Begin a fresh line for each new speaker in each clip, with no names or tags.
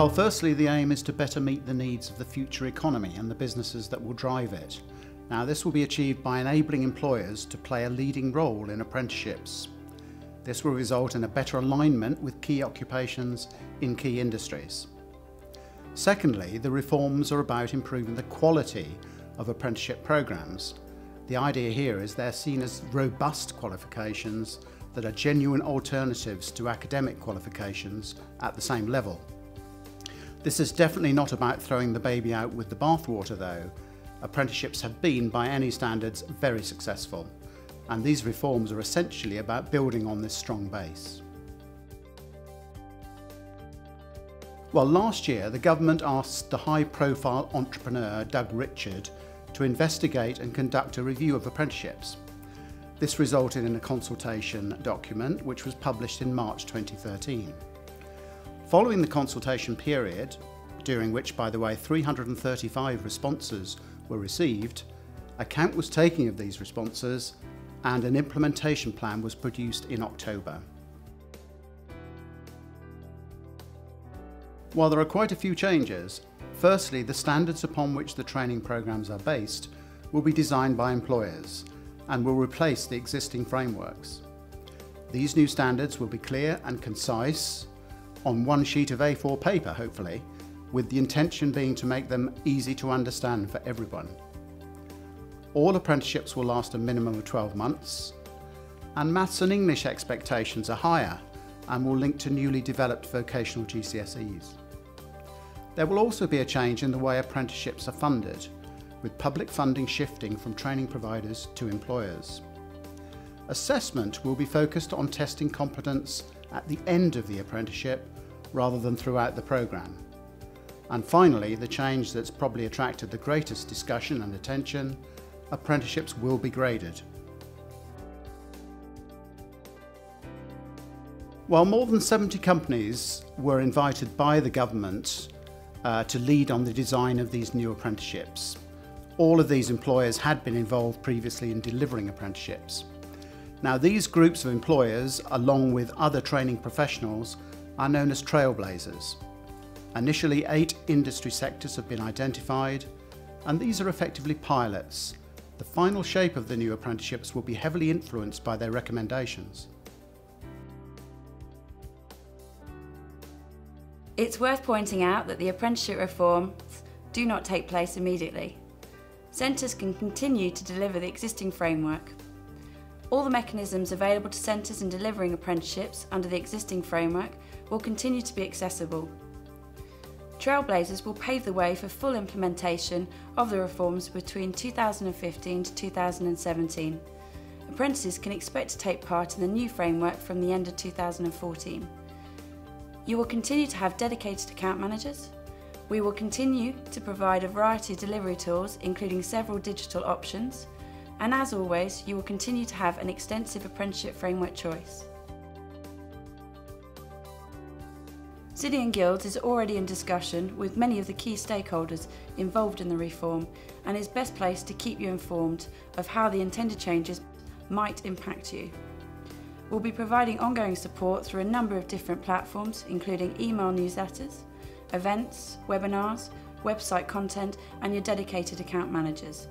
Well, firstly, the aim is to better meet the needs of the future economy and the businesses that will drive it. Now, this will be achieved by enabling employers to play a leading role in apprenticeships. This will result in a better alignment with key occupations in key industries. Secondly, the reforms are about improving the quality of apprenticeship programs. The idea here is they're seen as robust qualifications that are genuine alternatives to academic qualifications at the same level. This is definitely not about throwing the baby out with the bathwater though. Apprenticeships have been, by any standards, very successful, and these reforms are essentially about building on this strong base. Well, last year the government asked the high-profile entrepreneur Doug Richard to investigate and conduct a review of apprenticeships. This resulted in a consultation document which was published in March 2013. Following the consultation period, during which, by the way, 335 responses were received, account was taken of these responses and an implementation plan was produced in October. While there are quite a few changes, firstly, the standards upon which the training programs are based will be designed by employers and will replace the existing frameworks. These new standards will be clear and concise on one sheet of A4 paper, hopefully, with the intention being to make them easy to understand for everyone. All apprenticeships will last a minimum of 12 months, and maths and English expectations are higher and will link to newly developed vocational GCSEs. There will also be a change in the way apprenticeships are funded, with public funding shifting from training providers to employers. Assessment will be focused on testing competence at the end of the apprenticeship rather than throughout the programme. And finally, the change that's probably attracted the greatest discussion and attention, apprenticeships will be graded. While more than 70 companies were invited by the government to lead on the design of these new apprenticeships, all of these employers had been involved previously in delivering apprenticeships. Now, these groups of employers, along with other training professionals, are known as trailblazers. Initially, 8 industry sectors have been identified, and these are effectively pilots. The final shape of the new apprenticeships will be heavily influenced by their recommendations.
It's worth pointing out that the apprenticeship reforms do not take place immediately. Centres can continue to deliver the existing framework. All the mechanisms available to centres in delivering apprenticeships under the existing framework will continue to be accessible. Trailblazers will pave the way for full implementation of the reforms between 2015 to 2017. Apprentices can expect to take part in the new framework from the end of 2014. You will continue to have dedicated account managers. We will continue to provide a variety of delivery tools, including several digital options, and as always, you will continue to have an extensive apprenticeship framework choice. City and Guilds is already in discussion with many of the key stakeholders involved in the reform and is best placed to keep you informed of how the intended changes might impact you. We'll be providing ongoing support through a number of different platforms, including email newsletters, events, webinars, website content, and your dedicated account managers.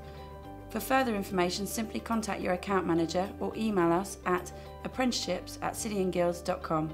For further information, simply contact your account manager or email us at apprenticeships@cityandguilds.com.